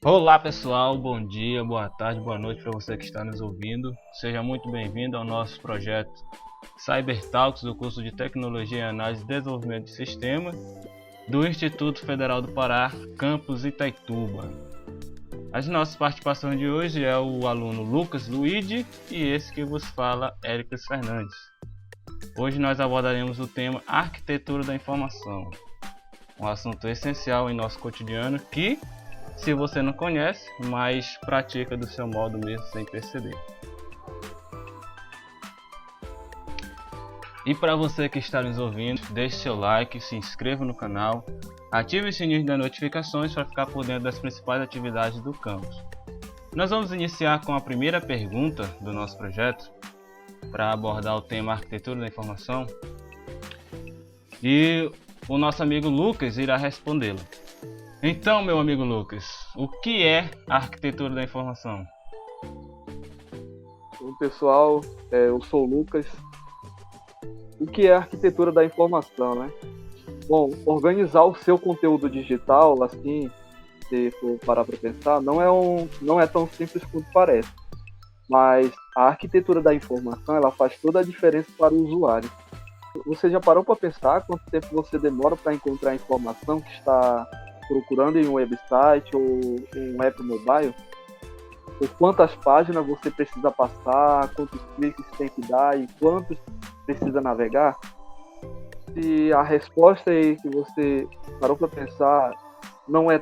Olá pessoal, bom dia, boa tarde, boa noite para você que está nos ouvindo. Seja muito bem-vindo ao nosso projeto CyberTalks do curso de Tecnologia e Análise e Desenvolvimento de Sistemas do Instituto Federal do Pará, campus Itaituba. As nossas participações de hoje é o aluno Lucas Luigi e esse que vos fala, Éricles Fernandes. Hoje nós abordaremos o tema Arquitetura da Informação, um assunto essencial em nosso cotidiano que, se você não conhece, mas pratica do seu modo mesmo sem perceber. E para você que está nos ouvindo, deixe seu like, se inscreva no canal, ative o sininho das notificações para ficar por dentro das principais atividades do campus. Nós vamos iniciar com a primeira pergunta do nosso projeto, para abordar o tema Arquitetura da Informação, e o nosso amigo Lucas irá respondê-la. Então, meu amigo Lucas, o que é a arquitetura da informação? Oi, pessoal, eu sou o Lucas. O que é a arquitetura da informação, né? Bom, organizar o seu conteúdo digital, assim, se for parar para pensar, não é tão simples quanto parece. Mas a arquitetura da informação, ela faz toda a diferença para o usuário. Você já parou para pensar quanto tempo você demora para encontrar a informação que está procurando em um website ou em um app mobile? Por quantas páginas você precisa passar, quantos cliques tem que dar e quantos precisa navegar? Se a resposta aí que você parou para pensar não é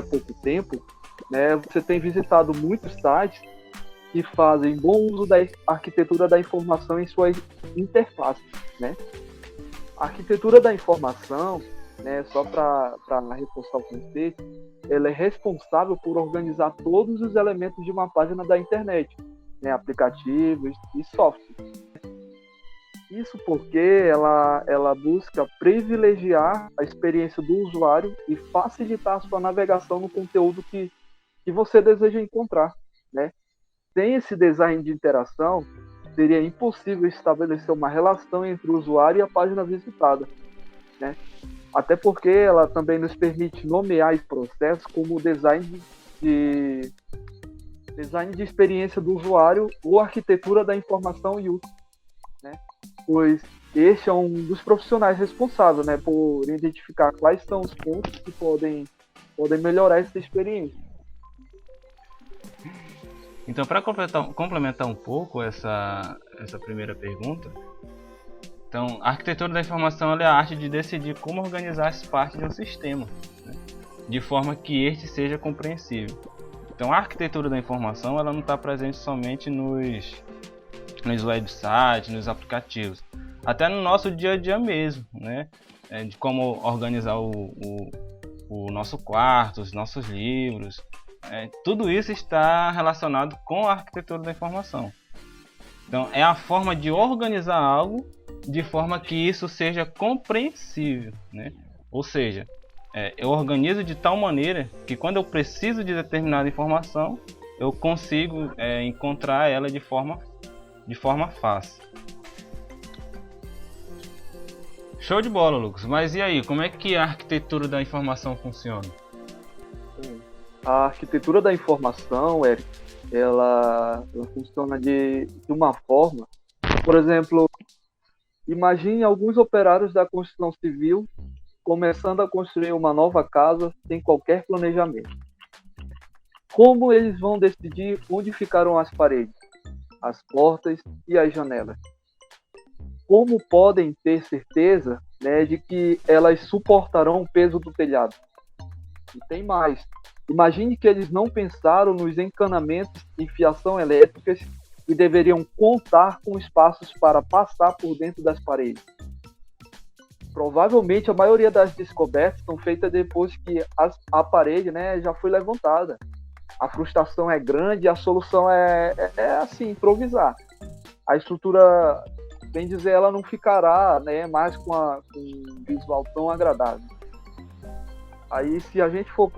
pouco tempo, né? Você tem visitado muitos sites que fazem bom uso da arquitetura da informação em suas interfaces, né? A arquitetura da informação, né, só para reforçar o conceito, ela é responsável por organizar todos os elementos de uma página da internet, né, aplicativos e software. Isso porque ela busca privilegiar a experiência do usuário e facilitar a sua navegação no conteúdo que você deseja encontrar, né? Sem esse design de interação, seria impossível estabelecer uma relação entre o usuário e a página visitada, né? Até porque ela também nos permite nomear esse processo como de design de experiência do usuário ou arquitetura da informação e uso, né? Pois este é um dos profissionais responsáveis, né, por identificar quais são os pontos que podem melhorar essa experiência. Então, para complementar um pouco essa primeira pergunta, então, a arquitetura da informação é a arte de decidir como organizar as partes de um sistema, né, de forma que este seja compreensível. Então, a arquitetura da informação ela não está presente somente nos websites, nos aplicativos, até no nosso dia a dia mesmo, né, de como organizar o nosso quarto, os nossos livros. Tudo isso está relacionado com a arquitetura da informação. Então, é a forma de organizar algo de forma que isso seja compreensível, né? Ou seja, eu organizo de tal maneira que quando eu preciso de determinada informação, eu consigo encontrar ela de forma fácil. Show de bola, Lucas. Mas e aí, como é que a arquitetura da informação funciona? A arquitetura da informação, Eric, ela funciona de uma forma, por exemplo, imagine alguns operários da construção civil começando a construir uma nova casa sem qualquer planejamento. Como eles vão decidir onde ficarão as paredes, as portas e as janelas? Como podem ter certeza, né, de que elas suportarão o peso do telhado? E tem mais. Imagine que eles não pensaram nos encanamentos e fiação elétricas e deveriam contar com espaços para passar por dentro das paredes. Provavelmente a maioria das descobertas são feitas depois que a parede, né, já foi levantada. A frustração é grande e a solução é assim, improvisar. A estrutura, bem dizer, ela não ficará, né, mais com um visual tão agradável. Aí, se a gente for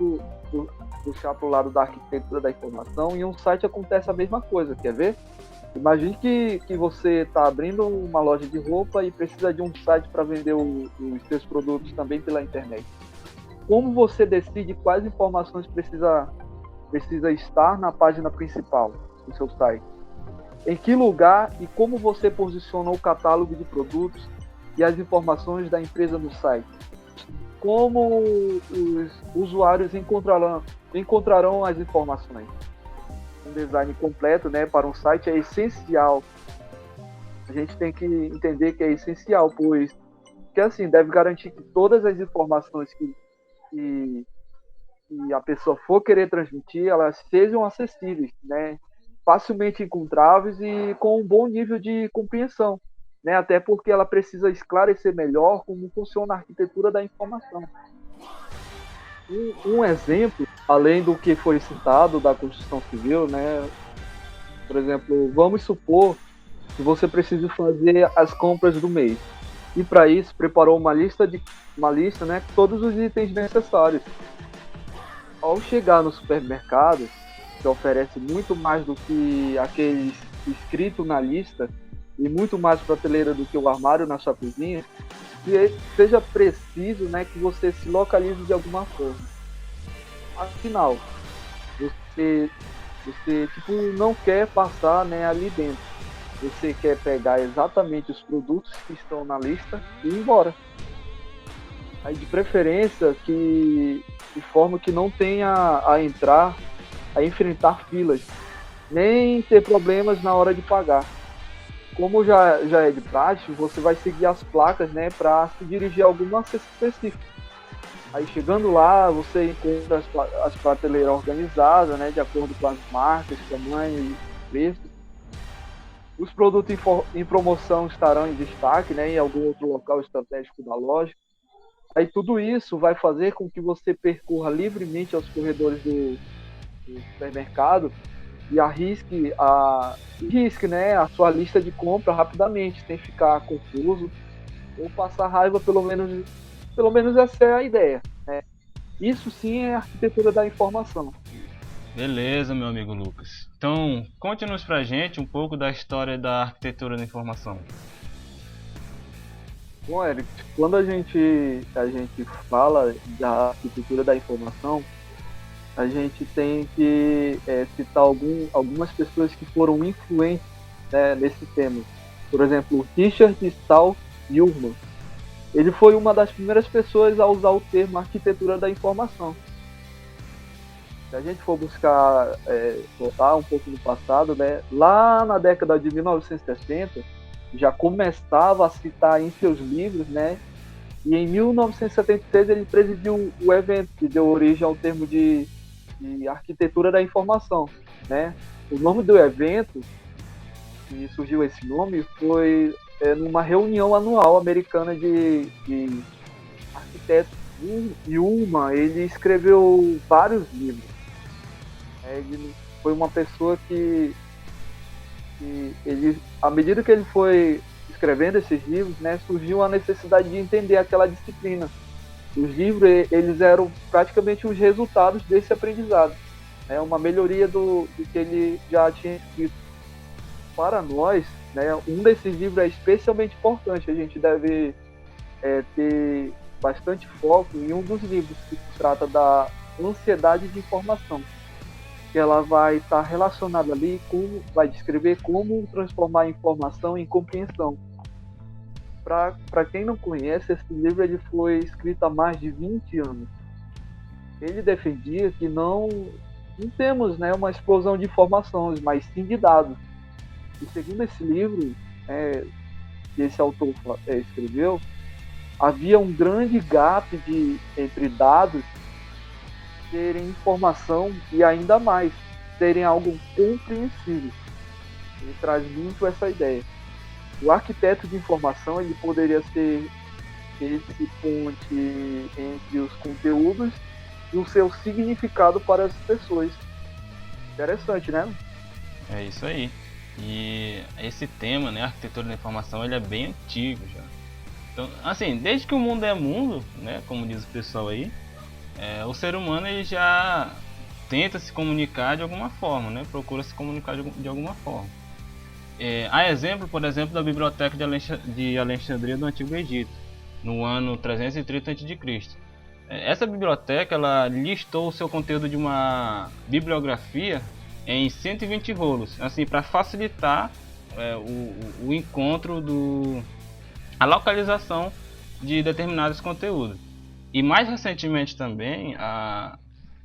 puxar para o lado da arquitetura da informação, em um site acontece a mesma coisa, quer ver? Imagine que você está abrindo uma loja de roupa e precisa de um site para vender os seus produtos também pela internet. Como você decide quais informações precisa precisa estar na página principal do seu site? Em que lugar e como você posiciona o catálogo de produtos e as informações da empresa no site? Como os usuários encontrarão as informações? Um design completo, né, para um site é essencial. A gente tem que entender que é essencial, pois que assim deve garantir que todas as informações que a pessoa for querer transmitir, elas sejam acessíveis, né, facilmente encontráveis e com um bom nível de compreensão, né, até porque ela precisa esclarecer melhor como funciona a arquitetura da informação. Um exemplo, além do que foi citado da construção civil, né, por exemplo, vamos supor que você precisa fazer as compras do mês. E para isso preparou uma lista, né, com todos os itens necessários. Ao chegar no supermercado, que oferece muito mais do que aqueles escrito na lista e muito mais prateleira do que o armário na sua cozinha, que seja preciso, né, que você se localize de alguma forma. Afinal, você tipo, não quer passar, né, ali dentro. Você quer pegar exatamente os produtos que estão na lista e ir embora. Aí, de preferência, de forma que não tenha a enfrentar filas, nem ter problemas na hora de pagar. Como já é de prática, você vai seguir as placas, né, para se dirigir a algum acesso específico. Aí, chegando lá, você encontra as prateleiras organizadas, né, de acordo com as marcas, tamanho e preço. Os produtos em promoção estarão em destaque, né, em algum outro local estratégico da loja. Aí tudo isso vai fazer com que você percorra livremente aos corredores do supermercado e risque, né, a sua lista de compra rapidamente, sem ficar confuso ou passar raiva, pelo menos essa é a ideia, né? Isso sim é a arquitetura da informação. Beleza, meu amigo Lucas. Então, conte-nos pra gente um pouco da história da arquitetura da informação. Bom, Eric, quando a gente fala da arquitetura da informação, a gente tem que citar algumas pessoas que foram influentes, né, nesse tema. Por exemplo, Richard Stallman. Ele foi uma das primeiras pessoas a usar o termo arquitetura da informação. Se a gente for buscar voltar um pouco no passado, né, lá na década de 1960, já começava a citar em seus livros, né, e em 1976 ele presidiu o evento que deu origem ao termo de arquitetura da informação, né. O nome do evento, que surgiu esse nome, foi numa reunião anual americana de arquitetos. E ele escreveu vários livros. Ele foi uma pessoa que ele, à medida que ele foi escrevendo esses livros, né, surgiu a necessidade de entender aquela disciplina. Os livros, eles eram praticamente os resultados desse aprendizado, né, uma melhoria do que ele já tinha escrito. Para nós, né, um desses livros é especialmente importante. A gente deve ter bastante foco em um dos livros que trata da ansiedade de informação, que ela vai estar relacionada ali vai descrever como transformar a informação em compreensão. Para quem não conhece, esse livro ele foi escrito há mais de 20 anos. Ele defendia que não temos, né, uma explosão de informações, mas sim de dados. E segundo esse livro, que esse autor escreveu, havia um grande gap entre dados terem informação e ainda mais terem algo compreensível. Ele traz muito essa ideia. O arquiteto de informação ele poderia ser esse ponte entre os conteúdos e o seu significado para as pessoas. Interessante, né? É isso aí. E esse tema, né, arquitetura da informação, ele é bem antigo já. Então, assim, desde que o mundo é mundo, né, como diz o pessoal aí, o ser humano ele já tenta se comunicar de alguma forma, né, procura se comunicar de alguma forma. Há exemplo, por exemplo, da biblioteca de Alexandria do Antigo Egito, no ano 330 a.C. Essa biblioteca ela listou o seu conteúdo de uma bibliografia em 120 rolos, assim, para facilitar o encontro a localização de determinados conteúdos. E mais recentemente também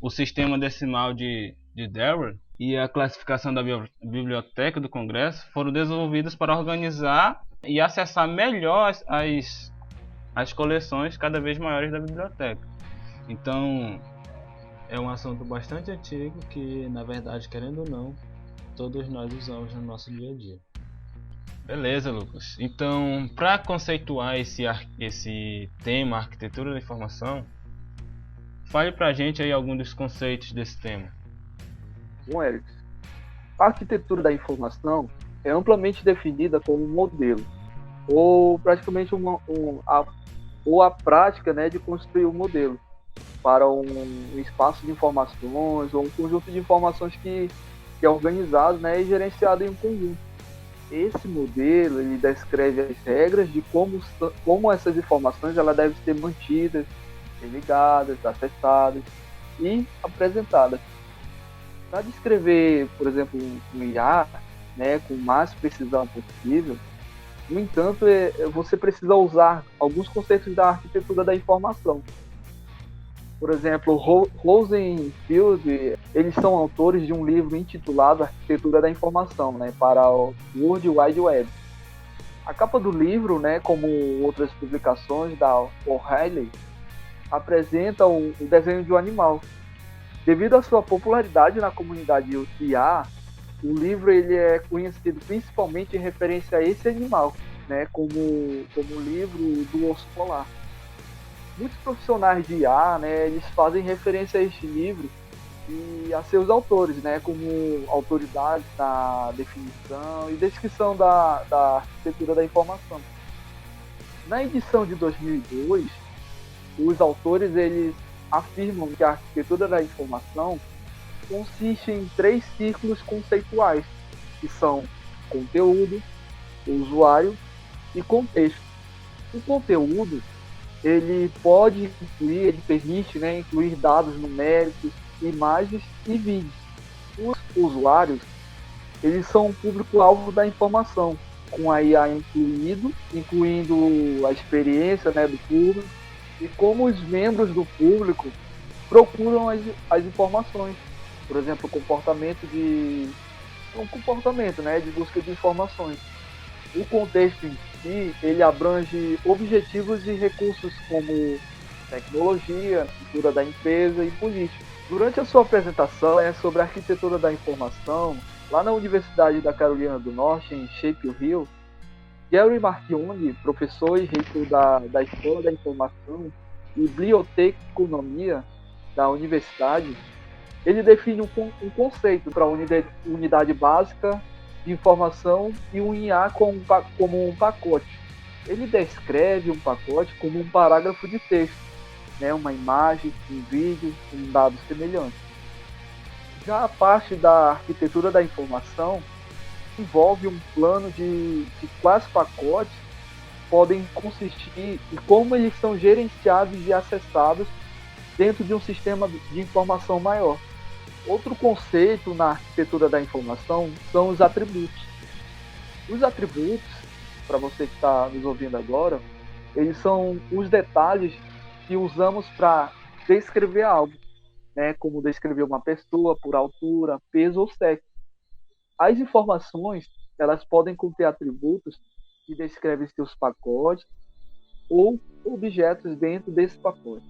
o sistema decimal de Dewar e a classificação da biblioteca do Congresso foram desenvolvidos para organizar e acessar melhor as coleções cada vez maiores da biblioteca. Então, é um assunto bastante antigo que, na verdade, querendo ou não, todos nós usamos no nosso dia a dia. Beleza, Lucas. Então, para conceituar esse tema, arquitetura da informação, fale para a gente aí alguns dos conceitos desse tema. Bom, Eric, a arquitetura da informação é amplamente definida como um modelo, ou praticamente a prática, né, de construir um modelo para um espaço de informações ou um conjunto de informações que é organizado, né, e gerenciado em um conjunto. Esse modelo ele descreve as regras de como essas informações ela devem ser mantidas, ligadas, acessadas e apresentadas. Para descrever, por exemplo, um IA, né, com mais precisão possível, no entanto, você precisa usar alguns conceitos da arquitetura da informação. Por exemplo, Rosenfield, eles são autores de um livro intitulado Arquitetura da Informação, né, para o World Wide Web. A capa do livro, né, como outras publicações da O'Reilly, apresenta o desenho de um animal. Devido à sua popularidade na comunidade IA, o livro ele é conhecido principalmente em referência a esse animal, né, como o livro do osso polar. Muitos profissionais de IA, né, eles fazem referência a este livro e a seus autores, né, como autoridades na definição e descrição da arquitetura da informação. Na edição de 2002, os autores eles afirmam que a arquitetura da informação consiste em 3 círculos conceituais, que são conteúdo, usuário e contexto. O conteúdo ele permite, né, incluir dados numéricos, imagens e vídeos. Os usuários, eles são o público-alvo da informação, com a IA incluindo a experiência, né, do público e como os membros do público procuram as informações. Por exemplo, um comportamento, né, de busca de informações. O contexto em si, ele abrange objetivos e recursos como tecnologia, cultura da empresa e política. Durante a sua apresentação sobre a arquitetura da informação, lá na Universidade da Carolina do Norte, em Chapel Hill, Gary Marchionni, professor e reitor da Escola da Informação e Biblioteconomia da Universidade, ele define um conceito para a unidade básica de informação e um IA como um pacote. Ele descreve um pacote como um parágrafo de texto, né, uma imagem, um vídeo, um dado semelhante. Já a parte da arquitetura da informação envolve um plano de quais pacotes podem consistir e como eles são gerenciados e acessados dentro de um sistema de informação maior. Outro conceito na arquitetura da informação são os atributos. Os atributos, para você que está nos ouvindo agora, eles são os detalhes que usamos para descrever algo, né, como descrever uma pessoa por altura, peso ou sexo. As informações, elas podem conter atributos que descrevem seus pacotes ou objetos dentro desse pacote.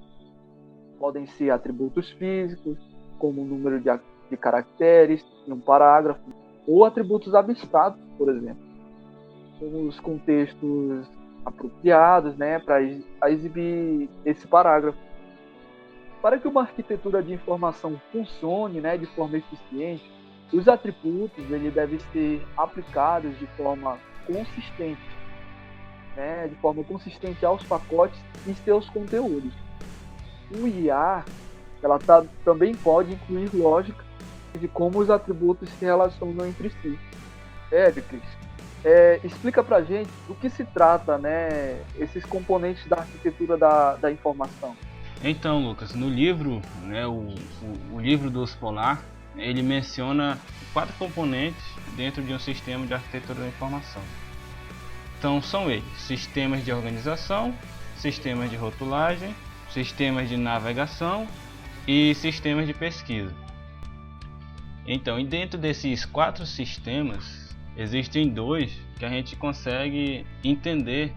Podem ser atributos físicos, como o número de caracteres em um parágrafo, ou atributos abstratos, por exemplo, como os contextos apropriados, né, para exibir esse parágrafo. Para que uma arquitetura de informação funcione, né, de forma eficiente, os atributos eles devem ser aplicados de forma consistente, né, de forma consistente aos pacotes e seus conteúdos. O IA também pode incluir lógica de como os atributos se relacionam entre si. Eric, explica pra gente do que se trata, né, esses componentes da arquitetura da informação. Então, Lucas, no livro, né, o livro do Polar, ele menciona 4 componentes dentro de um sistema de arquitetura da informação. Então são eles: sistemas de organização, sistemas de rotulagem, sistemas de navegação e sistemas de pesquisa. Então, e dentro desses 4 sistemas, existem 2 que a gente consegue entender,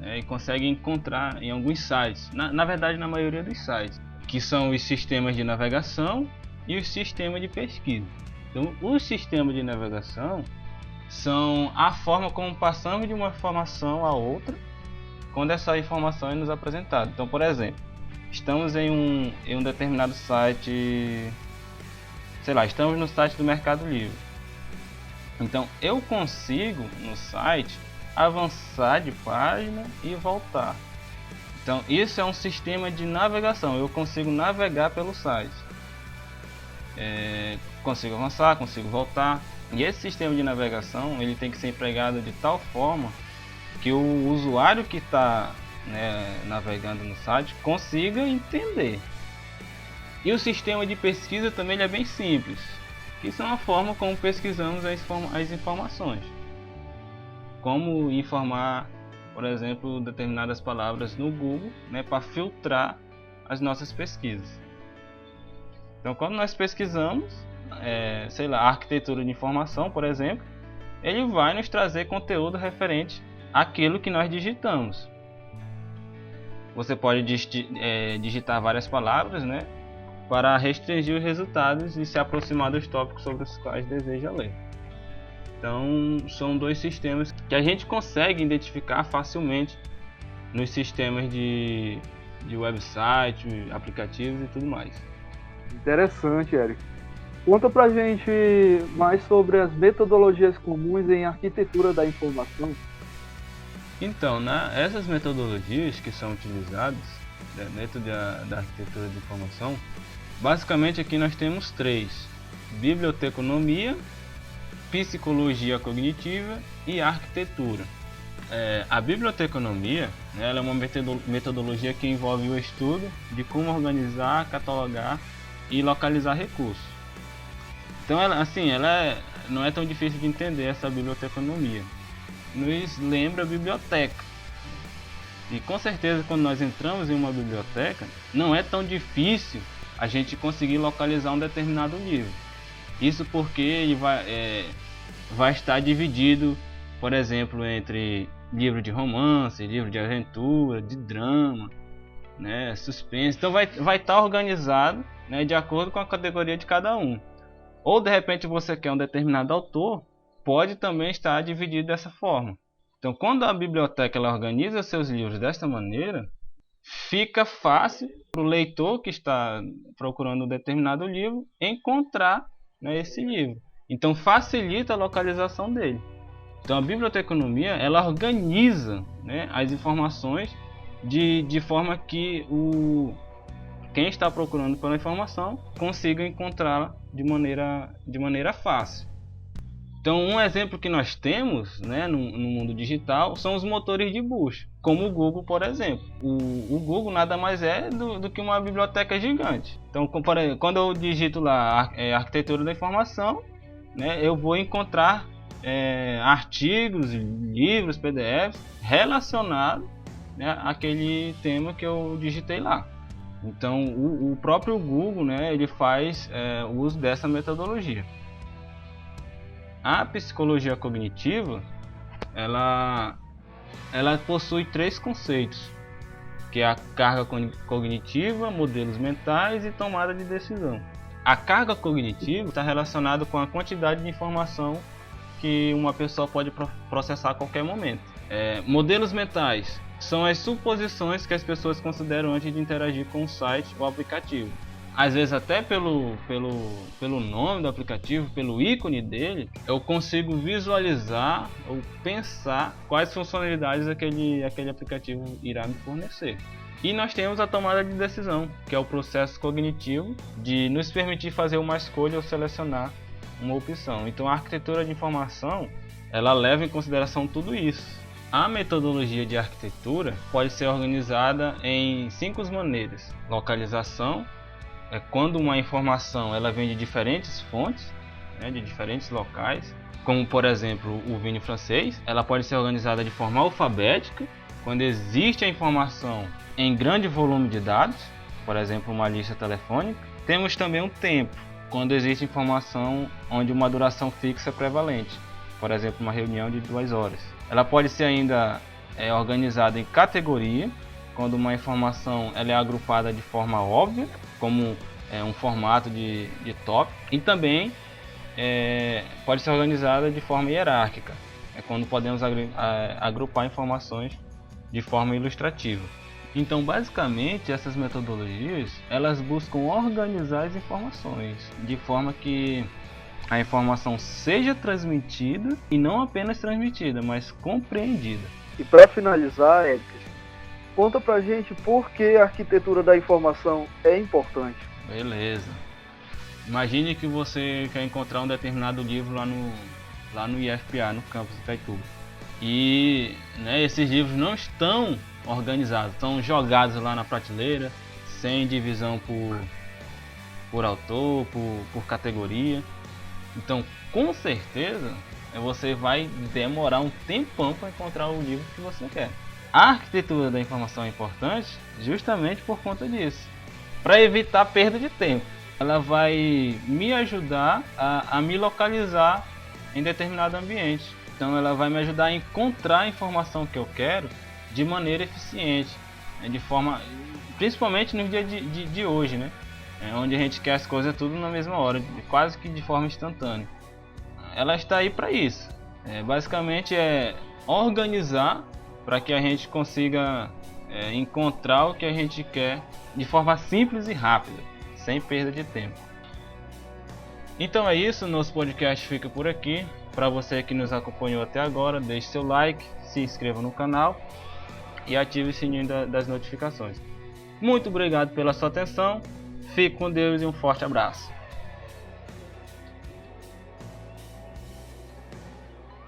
né, e consegue encontrar em alguns sites, na verdade na maioria dos sites, que são os sistemas de navegação e os sistemas de pesquisa. Então, os sistemas de navegação são a forma como passamos de uma informação a outra quando essa informação é nos apresentada. Então, por exemplo, estamos em um determinado site, sei lá, estamos no site do Mercado Livre. Então, eu consigo no site avançar de página e voltar. Então, isso é um sistema de navegação. Eu consigo navegar pelo site. Consigo avançar, consigo voltar. E esse sistema de navegação ele tem que ser empregado de tal forma que o usuário que está, né, navegando no site consiga entender. E o sistema de pesquisa também ele é bem simples. Isso é uma forma como pesquisamos as informações. Como informar, por exemplo, determinadas palavras no Google, né, para filtrar as nossas pesquisas. Então, quando nós pesquisamos, sei lá, arquitetura de informação, por exemplo, ele vai nos trazer conteúdo referente àquilo que nós digitamos. Você pode digitar várias palavras, né, para restringir os resultados e se aproximar dos tópicos sobre os quais deseja ler. Então, são 2 sistemas que a gente consegue identificar facilmente nos sistemas de website, aplicativos e tudo mais. Interessante, Eric. Conta pra gente mais sobre as metodologias comuns em arquitetura da informação. Então, essas metodologias que são utilizadas dentro da arquitetura de informação, basicamente aqui nós temos 3: biblioteconomia, psicologia cognitiva e arquitetura. A biblioteconomia, né, ela é uma metodologia que envolve o estudo de como organizar, catalogar e localizar recursos. Então, ela não é tão difícil de entender essa biblioteconomia. Nos lembra a biblioteca. E com certeza, quando nós entramos em uma biblioteca, não é tão difícil a gente conseguir localizar um determinado livro. Isso porque ele vai estar dividido, por exemplo, entre livro de romance, livro de aventura, de drama, né, suspense. Então vai estar organizado, né, de acordo com a categoria de cada um. Ou de repente você quer um determinado autor, pode também estar dividido dessa forma. Então, quando a biblioteca ela organiza seus livros desta maneira, fica fácil para o leitor que está procurando um determinado livro encontrar, né, esse livro. Então facilita a localização dele. Então a biblioteconomia ela organiza, né, as informações de forma que quem está procurando pela informação consiga encontrá-la de maneira fácil. Então, um exemplo que nós temos, né, no mundo digital são os motores de busca, como o Google, por exemplo. O Google nada mais é do que uma biblioteca gigante. Então, quando eu digito lá arquitetura da informação, né, eu vou encontrar artigos, livros, PDFs relacionados, né, àquele tema que eu digitei lá. Então, o próprio Google, né, ele faz uso dessa metodologia. A psicologia cognitiva, ela possui 3 conceitos, que é a carga cognitiva, modelos mentais e tomada de decisão. A carga cognitiva está relacionada com a quantidade de informação que uma pessoa pode processar a qualquer momento. Modelos mentais são as suposições que as pessoas consideram antes de interagir com o site ou aplicativo. Às vezes até pelo nome do aplicativo, pelo ícone dele, eu consigo visualizar ou pensar quais funcionalidades aquele aplicativo irá me fornecer. E nós temos a tomada de decisão, que é o processo cognitivo de nos permitir fazer uma escolha ou selecionar uma opção. Então a arquitetura de informação, ela leva em consideração tudo isso. A metodologia de arquitetura pode ser organizada em 5 maneiras. Localização é quando uma informação ela vem de diferentes fontes, né, de diferentes locais, como por exemplo o vinho francês. Ela pode ser organizada de forma alfabética, quando existe a informação em grande volume de dados, por exemplo uma lista telefônica. Temos também um tempo, quando existe informação onde uma duração fixa é prevalente, por exemplo uma reunião de 2 horas. Ela pode ser ainda organizada em categoria, quando uma informação ela é agrupada de forma óbvia, como um formato de tópico, e também pode ser organizada de forma hierárquica, quando podemos agrupar informações de forma ilustrativa. Então, basicamente, essas metodologias elas buscam organizar as informações de forma que a informação seja transmitida e não apenas transmitida, mas compreendida. E para finalizar, Eric, conta pra gente por que a arquitetura da informação é importante. Beleza. Imagine que você quer encontrar um determinado livro lá no IFPA, no campus de Itaituba. E esses livros não estão organizados, estão jogados lá na prateleira, sem divisão por autor, por categoria. Então, com certeza, você vai demorar um tempão para encontrar o livro que você quer. A arquitetura da informação é importante justamente por conta disso, para evitar perda de tempo. Ela vai me ajudar a me localizar em determinado ambiente. Então ela vai me ajudar a encontrar a informação que eu quero de maneira eficiente, principalmente nos dias de hoje, né? Onde a gente quer as coisas tudo na mesma hora, quase que de forma instantânea. Ela está aí para isso. Basicamente é organizar para que a gente consiga encontrar o que a gente quer de forma simples e rápida, sem perda de tempo. Então é isso, nosso podcast fica por aqui. Para você que nos acompanhou até agora, deixe seu like, se inscreva no canal e ative o sininho das notificações. Muito obrigado pela sua atenção, fique com Deus e um forte abraço.